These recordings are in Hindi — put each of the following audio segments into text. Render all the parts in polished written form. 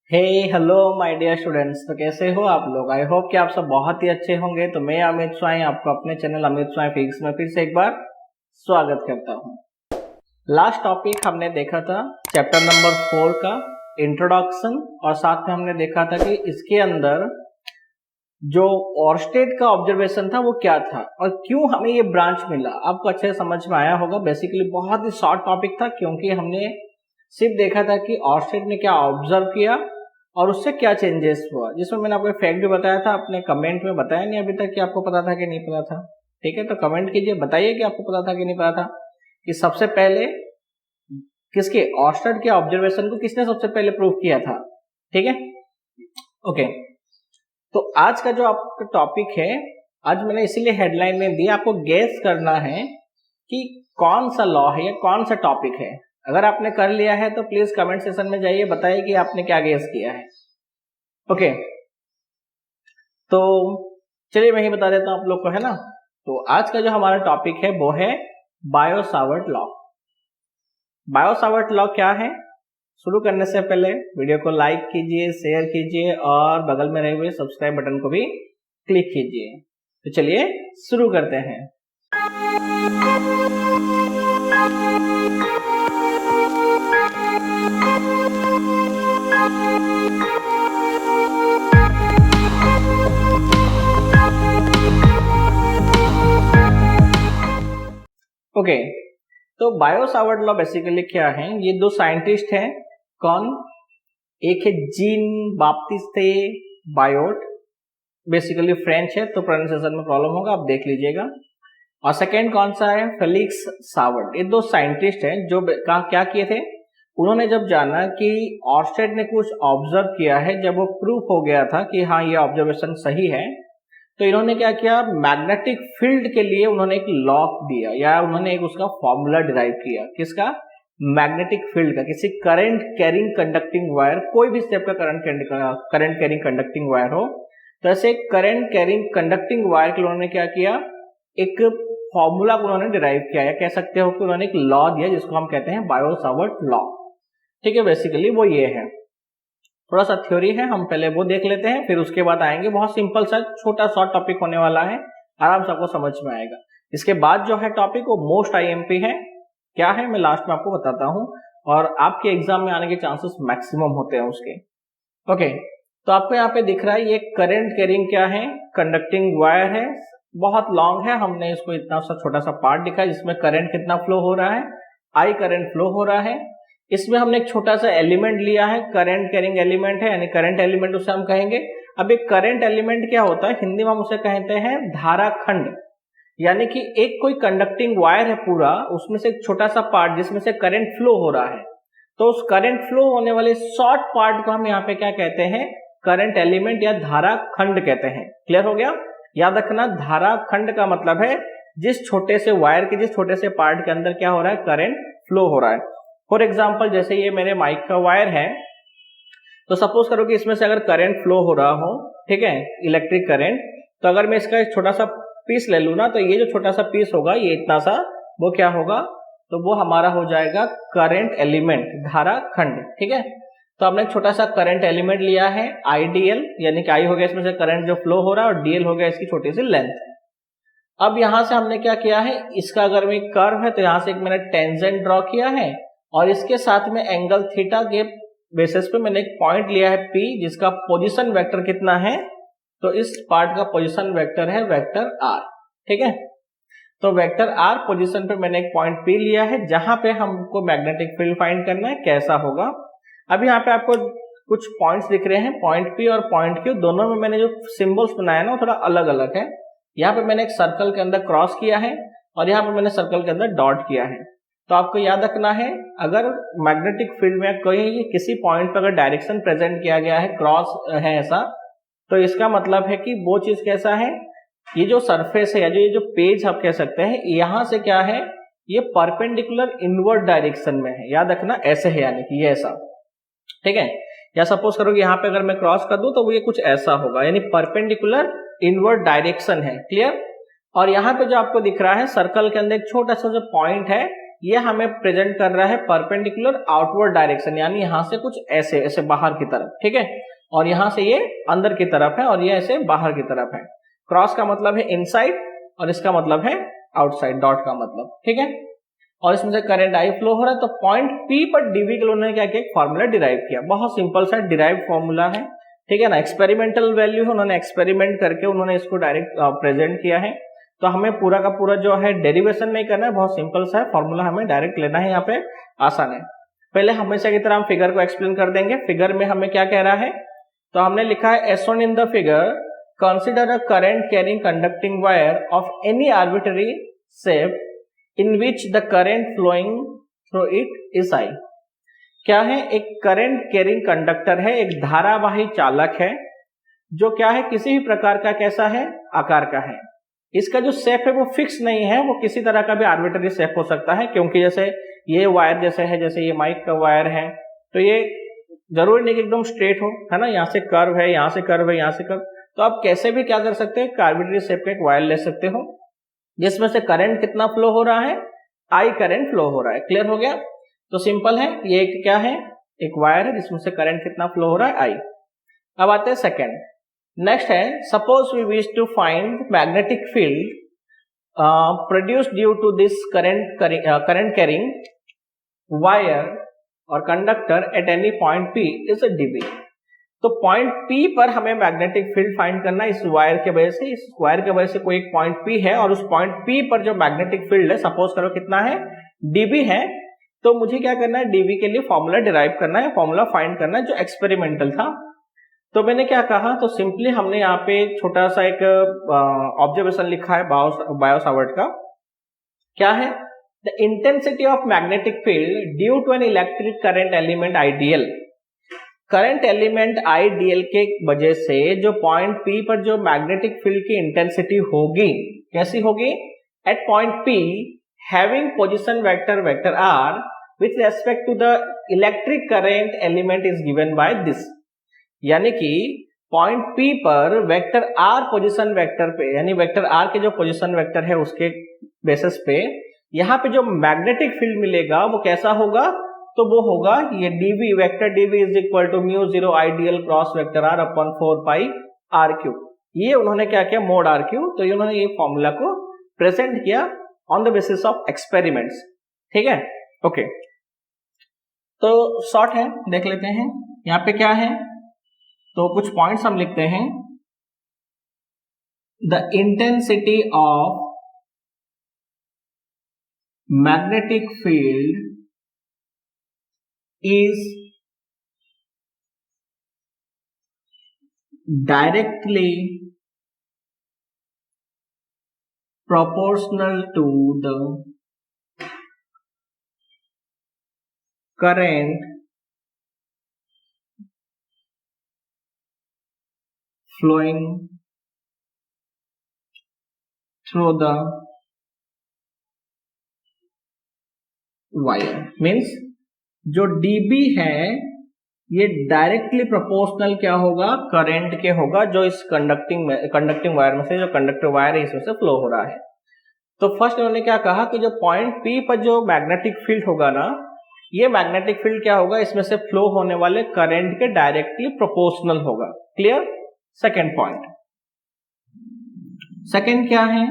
Hey hello my dear students. तो कैसे हो आप लोग? आई होप कि आप सब बहुत ही अच्छे होंगे। तो मैं अमित स्वाई आपको अपने चैनल अमित स्वाई फिजिक्स में फिर से एक बार स्वागत करता हूं। लास्ट टॉपिक हमने देखा था चैप्टर नंबर 4 का इंट्रोडक्शन, और साथ में हमने देखा था कि इसके अंदर जो ऑर्स्टेड का ऑब्जर्वेशन था वो क्या था और क्यों हमें ये ब्रांच मिला। आपको अच्छे से समझ में आया होगा। बेसिकली बहुत ही शॉर्ट टॉपिक था, क्योंकि हमने सिर्फ देखा था कि ऑर्स्टेड ने क्या ऑब्जर्व किया और उससे क्या चेंजेस हुआ, जिसमें मैंने आपको फैक्ट भी बताया था। आपने कमेंट में बताया नहीं अभी तक कि आपको पता था कि नहीं पता था। ठीक है, तो कमेंट कीजिए, बताइए कि आपको पता था कि नहीं पता था कि सबसे पहले किसके ऑर्स्टेड के ऑब्जर्वेशन को किसने सबसे पहले प्रूव किया था। ठीक है, ओके। तो आज का जो आपका टॉपिक है, आज मैंने इसीलिए हेडलाइन में दिया, आपको गेस करना है कि कौन सा लॉ है या कौन सा टॉपिक है। अगर आपने कर लिया है तो प्लीज कमेंट सेक्शन में जाइए, बताइए कि आपने क्या गेस किया है। ओके, तो चलिए मैं ही बता देता हूं आप लोग को, है ना। तो आज का जो हमारा टॉपिक है वो है बायो-सावर्ट लॉ। बायो-सावर्ट लॉ क्या है? शुरू करने से पहले वीडियो को लाइक कीजिए, शेयर कीजिए और बगल में रहे हुए सब्सक्राइब बटन को भी क्लिक कीजिए। तो चलिए शुरू करते हैं। ओके, तो बायो-सावर्ट लॉ बेसिकली क्या है? ये दो साइंटिस्ट हैं। कौन? एक है जीन बाप्तिस्ते बायोट, बेसिकली फ्रेंच है तो प्रोनाउंसिएशन में प्रॉब्लम होगा, आप देख लीजिएगा। और सेकेंड कौन सा है? Felix Savart. ये दो साइंटिस्ट हैं जो क्या किए थे, उन्होंने जब जाना कि ऑर्स्टेड ने कुछ ऑब्जर्व किया है, जब वो प्रूफ हो गया था कि हाँ ये ऑब्जर्वेशन सही है, तो इन्होंने क्या किया, मैग्नेटिक फील्ड के लिए उन्होंने एक लॉ दिया या उन्होंने एक उसका फॉर्मूला डिराइव किया। किसका? मैग्नेटिक फील्ड का। किसी करंट कैरिंग कंडक्टिंग वायर, कोई भी स्टेप का करंट कैरिंग कंडक्टिंग वायर हो, तो ऐसे करंट कैरिंग कंडक्टिंग वायर के उन्होंने क्या किया, एक फॉर्मूला को उन्होंने डिराइव किया, या कह सकते हो कि उन्होंने एक लॉ दिया जिसको हम कहते हैं बायो-सावर्ट लॉ। ठीक है, बेसिकली वो ये है। थोड़ा सा थ्योरी है, हम पहले वो देख लेते हैं, फिर उसके बाद आएंगे। बहुत सिंपल सा छोटा शॉर्ट टॉपिक होने वाला है, आराम से आपको समझ में आएगा। इसके बाद जो है टॉपिक वो मोस्ट आईएमपी है। क्या है मैं लास्ट में आपको बताता हूं, और आपके एग्जाम में आने के चांसेस मैक्सिमम होते हैं उसके। ओके, तो आपको यहाँ पे दिख रहा है ये करंट कैरिंग क्या है, कंडक्टिंग वायर है, बहुत लॉन्ग है। हमने इसको इतना सा छोटा सा पार्ट दिखा है जिसमें करंट कितना फ्लो हो रहा है, आई करंट फ्लो हो रहा है। इसमें हमने एक छोटा सा एलिमेंट लिया है, करंट कैरिंग एलिमेंट है, यानी करंट एलिमेंट उसे हम कहेंगे। अब एक करंट एलिमेंट क्या होता है, हिंदी में हम उसे कहते हैं धारा खंड। यानी कि एक कोई कंडक्टिंग वायर है पूरा, उसमें से एक छोटा सा पार्ट जिसमें से करंट फ्लो हो रहा है, तो उस करंट फ्लो होने वाले शॉर्ट पार्ट को हम यहाँ पे क्या कहते हैं, करंट एलिमेंट या धारा खंड कहते हैं। क्लियर हो गया? याद रखना, धारा खंड का मतलब है जिस छोटे से वायर के जिस छोटे से पार्ट के अंदर क्या हो रहा है, करंट फ्लो हो रहा है। फॉर एग्जाम्पल जैसे ये मेरे माइक का वायर है, तो सपोज करो कि इसमें से अगर करंट फ्लो हो रहा हो, ठीक है, इलेक्ट्रिक करंट, तो अगर मैं इसका एक छोटा सा पीस ले लू ना, तो ये जो छोटा सा पीस होगा, ये इतना सा, वो क्या होगा, तो वो हमारा हो जाएगा करंट एलिमेंट, धारा खंड। ठीक है, तो हमने एक छोटा सा करंट एलिमेंट लिया है, आईडीएल, यानी कि आई हो गया इसमें से करंट जो फ्लो हो रहा है, और डीएल हो गया इसकी छोटी सी लेंथ। अब यहां से हमने क्या किया है, इसका अगर में कर्व है तो यहां से एक मैंने टेंजेंट ड्रॉ किया है, और इसके साथ में एंगल थीटा के बेसिस पे मैंने एक पॉइंट लिया है P, जिसका पोजीशन वेक्टर कितना है, तो इस पार्ट का पोजीशन वेक्टर है वेक्टर R। ठीक है, तो वेक्टर R पोजीशन पे मैंने एक पॉइंट P लिया है, जहां पे हमको मैग्नेटिक फील्ड फाइंड करना है कैसा होगा। अब यहाँ पे आपको कुछ पॉइंट्स दिख रहे हैं, पॉइंट P और पॉइंट Q, दोनों में मैंने जो सिंबल्स बनाया ना वो थोड़ा अलग अलग है। यहाँ पे मैंने एक सर्कल के अंदर क्रॉस किया है, और यहाँ पे मैंने सर्कल के अंदर डॉट किया है। तो आपको याद रखना है, अगर मैग्नेटिक फील्ड में कोई किसी पॉइंट पर अगर डायरेक्शन प्रेजेंट किया गया है, क्रॉस है ऐसा, तो इसका मतलब है कि वो चीज कैसा है, ये जो सरफेस है या जो ये जो पेज आप कह सकते हैं, यहां से क्या है, ये परपेंडिकुलर इनवर्ड डायरेक्शन में है। याद रखना ऐसे है, यानी कि ये ऐसा। ठीक है, या सपोज करो कि यहाँ पे अगर मैं क्रॉस कर दूं तो वो ये कुछ ऐसा होगा, यानी परपेंडिकुलर इनवर्ड डायरेक्शन है। क्लियर? और यहाँ पे जो आपको दिख रहा है सर्कल के अंदर एक छोटा सा जो पॉइंट है, ये हमें प्रेजेंट कर रहा है परपेंडिकुलर आउटवर्ड डायरेक्शन, यानी यहाँ से कुछ ऐसे ऐसे बाहर की तरफ, ठीक है, और यहाँ से ये अंदर की तरफ है और ये ऐसे बाहर की तरफ है। क्रॉस का मतलब है इनसाइड और इसका मतलब है आउटसाइड, डॉट का मतलब, ठीक है। और इसमें से करंट आई फ्लो हो रहा है। तो पॉइंट पी पर डीवी के लिए उन्होंने क्या किया, एक फॉर्मूला डिराइव किया, बहुत सिंपल सा डिराइव फॉर्मूला है, ठीक है ना, एक्सपेरिमेंटल वैल्यू है, उन्होंने एक्सपेरिमेंट करके उन्होंने इसको डायरेक्ट प्रेजेंट किया है। तो हमें पूरा का पूरा जो है डेरिवेशन नहीं करना है, बहुत सिंपल सा है फॉर्मूला, हमें डायरेक्ट लेना है, यहाँ पे आसान है। पहले हमेशा की तरह हम फिगर को एक्सप्लेन कर देंगे। फिगर में हमें क्या कह रहा है, तो हमने लिखा है as shown in the figure consider a current carrying conducting wire of any arbitrary shape in which the current flowing through it is I. क्या है, एक करंट कैरिंग कंडक्टर है, एक धारावाही चालक है, जो क्या है, किसी भी प्रकार का कैसा है, आकार का है। इसका जो शेप है वो फिक्स नहीं है, वो किसी तरह का भी आर्बिट्ररी शेप हो सकता है, क्योंकि जैसे ये वायर जैसे है, जैसे ये माइक का वायर है, तो ये जरूरी नहीं कि एकदम स्ट्रेट हो, है ना, यहाँ से कर्व है, यहाँ से कर्व है, यहाँ से कर्व, तो आप कैसे भी क्या कर सकते हैं, आर्बिट्ररी शेप का एक वायर ले सकते हो, जिसमें से करंट कितना फ्लो हो रहा है, आई करंट फ्लो हो रहा है। क्लियर हो गया। तो सिंपल है, ये क्या है, एक वायर है जिसमें से करंट कितना फ्लो हो रहा है, आई। अब आते हैं सेकेंड। नेक्स्ट है, suppose we wish to find magnetic field produced due to this current carrying wire और conductor at any point P is dB. तो पॉइंट पी पर हमें मैग्नेटिक फील्ड फाइंड करना है, इस वायर के वजह से, इस वायर के वजह से कोई एक पॉइंट पी है और उस पॉइंट पी पर जो मैग्नेटिक फील्ड है, सपोज करो कितना है, डीबी है, तो मुझे क्या करना है, डीबी के लिए फॉर्मूला डिराइव करना है, फॉर्मूला फाइंड करना है जो एक्सपेरिमेंटल था। तो मैंने क्या कहा, तो सिंपली हमने यहाँ पे छोटा सा एक ऑब्जर्वेशन लिखा है बायो सावर्ट का। क्या है, the intensity of magnetic field due to an electric current element I dl. Current element I dl के वजह से जो पॉइंट पी पर जो मैग्नेटिक फील्ड की इंटेंसिटी होगी, कैसी होगी, at point P having position vector vector r with respect to the electric current element is given by this. यानी कि पॉइंट पी पर वेक्टर आर पोजीशन वेक्टर पे, यानी वेक्टर आर के जो पोजीशन वेक्टर है उसके बेसिस पे यहाँ पे जो मैग्नेटिक फील्ड मिलेगा वो कैसा होगा, तो वो होगा ये dv, vector dv is equal to mu 0 I dl cross vector r upon 4 pi r cube. ये उन्होंने क्या किया, मोड r क्यू। तो ये उन्होंने ये फॉर्मूला को प्रेजेंट किया on the basis of experiments, ठीक है, ओके। तो शॉर्ट है, देख लेते हैं यहाँ पे क्या है, तो कुछ पॉइंट्स हम लिखते हैं। The intensity of magnetic field is directly proportional to the current flowing through the wire। Means जो dB है ये डायरेक्टली प्रोपोर्शनल क्या होगा, करंट के होगा, जो इस कंडक्टिंग वायर में से, जो कंडक्टर वायर है इसमें से फ्लो हो रहा है। तो फर्स्ट उन्होंने क्या कहा कि जो पॉइंट पी पर जो मैग्नेटिक फील्ड होगा ना, ये मैग्नेटिक फील्ड क्या होगा, इसमें से फ्लो होने वाले करंट के डायरेक्टली प्रोपोर्शनल होगा। क्लियर। सेकेंड पॉइंट, सेकेंड क्या है,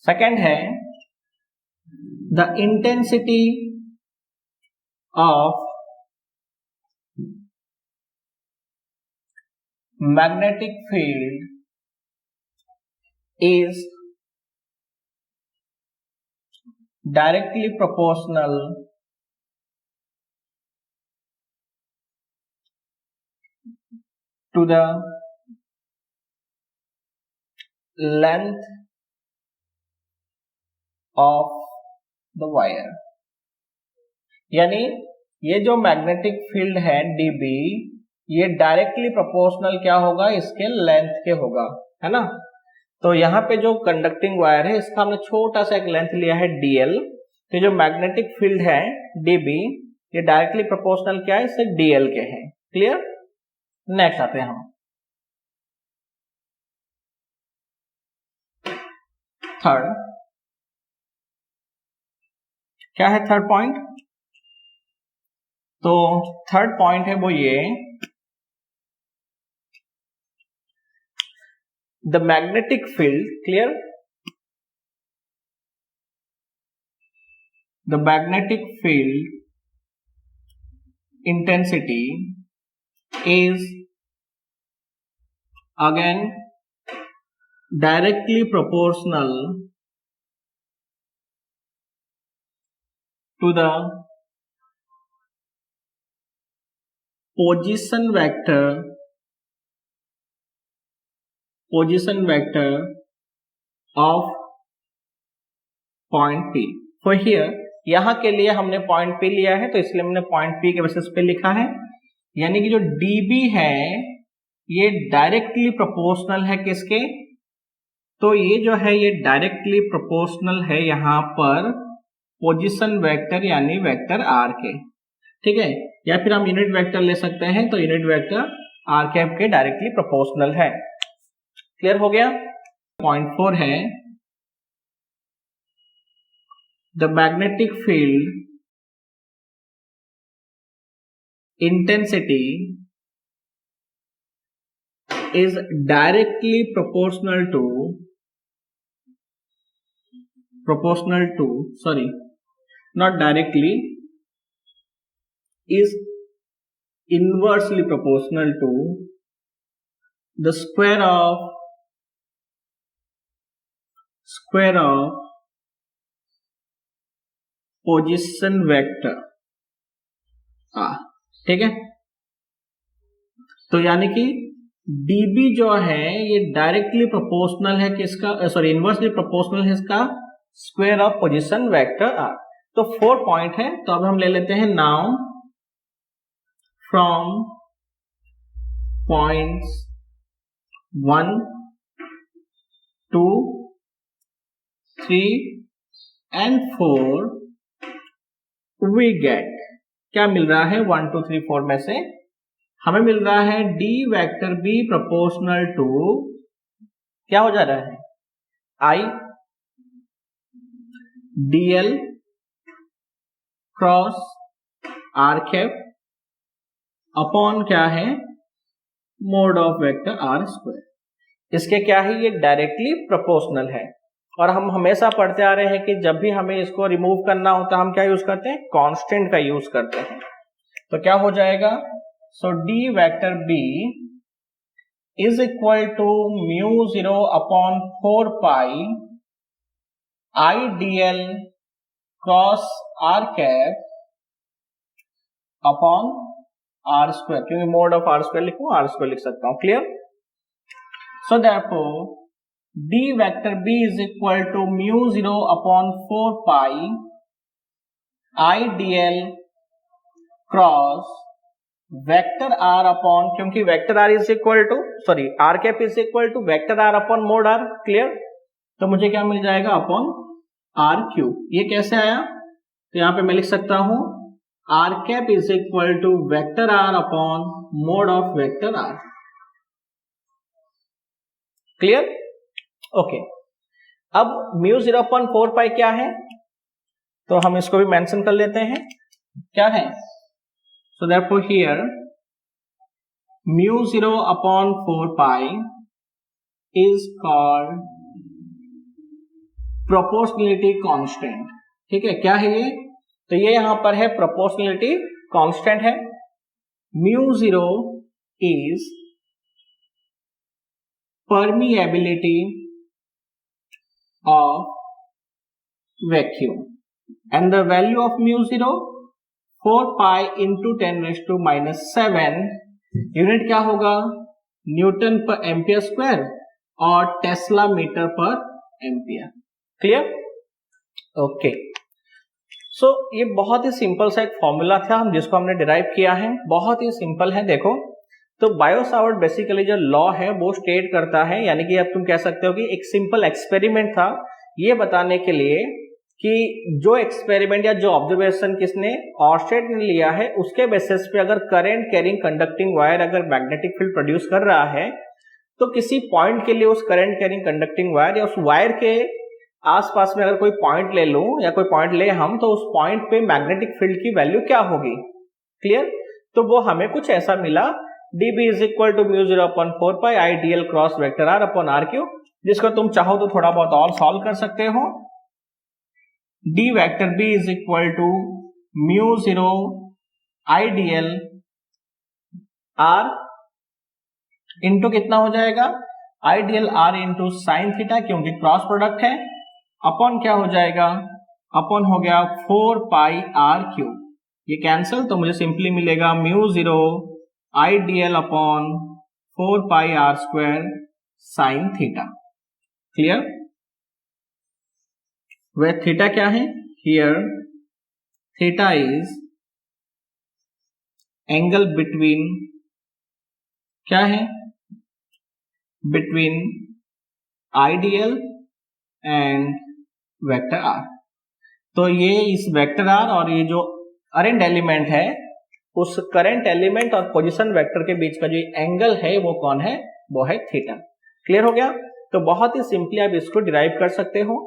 सेकेंड है the intensity of magnetic field is directly proportional to the length of the wire। यानी ये जो मैग्नेटिक फील्ड है dB, ये डायरेक्टली प्रोपोर्शनल क्या होगा, इसके लेंथ के होगा, है ना। तो यहाँ पे जो कंडक्टिंग वायर है इसका हमने छोटा सा एक लेंथ लिया है dl। तो जो मैग्नेटिक फील्ड है dB, ये डायरेक्टली प्रोपोर्शनल क्या है, इससे dl के है। क्लियर। नेक्स्ट आते हैं हम, थर्ड, क्या है थर्ड पॉइंट? तो थर्ड पॉइंट है वो ये, the magnetic field, clear, the magnetic field intensity is again directly proportional to the position vector of point P. For here, यहां के लिए हमने पॉइंट P लिया है तो इसलिए हमने पॉइंट P के बेसिस पे लिखा है, यानी कि जो dB है ये डायरेक्टली प्रोपोर्शनल है किसके? तो ये जो है ये डायरेक्टली प्रोपोर्शनल है यहां पर पोजीशन वेक्टर यानी वेक्टर r के, ठीक है, या फिर हम यूनिट वेक्टर ले सकते हैं, तो यूनिट वेक्टर r कैप के डायरेक्टली प्रोपोर्शनल है। क्लियर हो गया? पॉइंट 4 है, the magnetic field intensity is directly proportional to not directly, is inversely proportional to the square of position vector, ठीक है। तो यानी कि dB जो है ये डायरेक्टली प्रोपोर्शनल है किसका, सॉरी इनवर्सली प्रोपोर्शनल है इसका square of position vector r। तो 4 पॉइंट है, तो अब हम ले लेते हैं now from points 1 2 3 and 4 we get, क्या मिल रहा है 1 2 3 4 में से हमें मिल रहा है d vector b proportional to, क्या हो जा रहा है, i dl cross r cap upon क्या है mod of vector r square. इसके क्या है, ये डायरेक्टली प्रोपोर्शनल है, और हम हमेशा पढ़ते आ रहे हैं कि जब भी हमें इसको रिमूव करना होता है हम क्या यूज करते हैं, कांस्टेंट का यूज करते हैं। तो क्या हो जाएगा, so d vector b is equal to mu 0 upon 4 pi I dl cross r cap upon r square, क्योंकि मोड ऑफ r square लिखूं r square लिख सकता हूं, clear. so therefore d vector b is equal to mu 0 upon 4 pi I dl cross vector r upon, क्योंकि vector r is equal to sorry r cap is equal to vector r upon mod r, clear. तो मुझे क्या मिल जाएगा अपॉन r क्यूब। ये कैसे आया, तो यहां पे मैं लिख सकता हूं r cap is equal to vector r upon mod of vector r, clear, okay. अब म्यू 0 अपॉन 4 पाई क्या है, तो हम इसको भी मेंशन कर लेते हैं, क्या है। So therefore here mu 0 upon 4 pi is called proportionality constant, ठीक है, क्या है ये, तो ये यहां पर है proportionality constant है। mu 0 is permeability of vacuum and the value of mu 0 4 pi into 10 raised to minus 7, unit क्या होगा, न्यूटन पर एम्पियर स्क्वायर और टेस्ला मीटर पर एम्पियर, क्लियर, ओके। सो ये बहुत ही सिंपल सा एक फॉर्मूला था हम जिसको हमने डिराइव किया है, बहुत ही सिंपल है, देखो। तो बायो-सावर्ट बेसिकली जो लॉ है वो स्टेट करता है, यानी कि अब तुम कह सकते हो कि एक सिंपल एक्सपेरिमेंट था ये बताने के लिए कि जो एक्सपेरिमेंट या जो ऑब्जर्वेशन किसने, ऑर्स्टेड ने लिया है, उसके बेसिस पे अगर करंट कैरिंग कंडक्टिंग वायर अगर मैग्नेटिक फील्ड प्रोड्यूस कर रहा है तो किसी पॉइंट के लिए उस करंट कैरिंग कंडक्टिंग वायर या उस वायर के आसपास में अगर कोई पॉइंट ले लूं या कोई पॉइंट ले हम, तो उस पॉइंट पे मैग्नेटिक फील्ड की वैल्यू क्या होगी, क्लियर। तो वो हमें कुछ ऐसा मिला, dB is equal to mu 0/4 pi I dl cross vector r upon r cube, जिसको तुम चाहो तो थोड़ा बहुत और सॉल्व कर सकते हो। d vector b is equal to mu 0 I dl r into कितना हो जाएगा, I dl r into sine theta, क्योंकि क्रॉस प्रोडक्ट है, अपॉन क्या हो जाएगा, अपॉन हो गया 4 पाई r क्यूब, ये कैंसिल, तो मुझे सिंपली मिलेगा mu 0 I dl upon 4 pi r square sine theta, clear. वह थीटा क्या है, here theta is angle between, क्या है, between ideal and vector r। तो ये इस वेक्टर r और ये जो करंट एलिमेंट है, उस करंट एलिमेंट और पोजीशन वेक्टर के बीच का जो एंगल है वो कौन है, वो है थीटा, क्लियर हो गया। तो बहुत ही सिंपली आप इसको डिराइव कर सकते हो,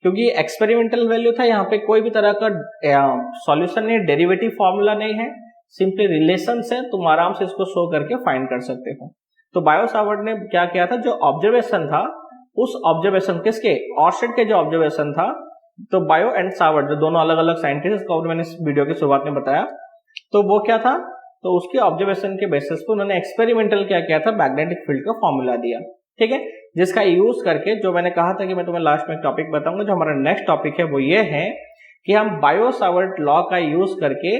क्योंकि एक्सपेरिमेंटल वैल्यू था, यहाँ पे कोई भी तरह का सॉल्यूशन नहीं, डेरिवेटिव फॉर्मूला नहीं है, सिंपली रिलेशन है, तुम आराम से इसको शो करके फाइंड कर सकते हो। तो बायो सावर्ट ने क्या किया था, जो ऑब्जर्वेशन था, उस ऑब्जर्वेशन किसके, ऑर्स्टेड के जो ऑब्जर्वेशन था, तो बायो एंड सावर्ट जो दोनों अलग अलग साइंटिस्ट को मैंने इस वीडियो की शुरुआत में बताया, तो वो क्या था, तो उसके ऑब्जर्वेशन के बेसिस पे उन्होंने एक्सपेरिमेंटल क्या किया था, मैग्नेटिक फील्ड का फॉर्मूला दिया, ठीक है, जिसका यूज करके, जो मैंने कहा था कि मैं तुम्हें लास्ट में टॉपिक बताऊंगा, जो हमारा नेक्स्ट टॉपिक है वो ये है कि हम बायो सावर्ट लॉ का यूज करके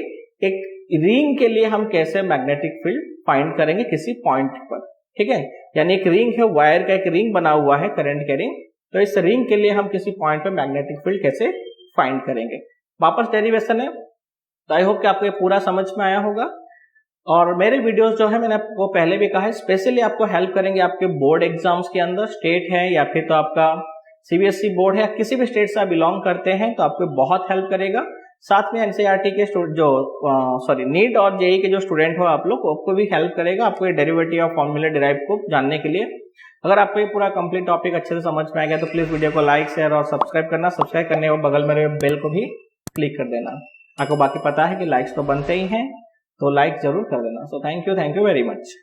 एक रिंग के लिए हम कैसे मैग्नेटिक फील्ड फाइंड करेंगे किसी पॉइंट पर, ठीक है। यानी एक रिंग है, वायर का एक रिंग बना हुआ है, करंट के रिंग, तो इस रिंग के लिए हम किसी पॉइंट पे मैग्नेटिक फील्ड कैसे फाइंड करेंगे। वापस डेरिवेशन है, तो आई होप कि आपको ये पूरा समझ में आया होगा। और मेरे वीडियोस जो है, मैंने आपको पहले भी कहा है, स्पेशली आपको हेल्प करेंगे आपके बोर्ड एग्जाम्स के अंदर, स्टेट है या फिर तो आपका सीबीएसई बोर्ड है, या किसी भी स्टेट से आप बिलोंग करते हैं, तो आपको बहुत हेल्प करेगा। साथ में एनसीईआरटी के जो नीट और जेई के जो स्टूडेंट हो आप लोग, आपको भी हेल्प करेगा, आपको ये डेरिवेटिव और फॉर्मूला डिराइव को जानने के लिए। अगर आपको ये पूरा कंप्लीट टॉपिक अच्छे से समझ में आ गया तो प्लीज वीडियो को लाइक, शेयर और सब्सक्राइब करना। सब्सक्राइब करने के बगल में बेल को भी क्लिक कर देना। आपको बाकी पता है कि लाइक्स तो बनते ही हैं, तो लाइक जरूर कर देना। So thank you very much.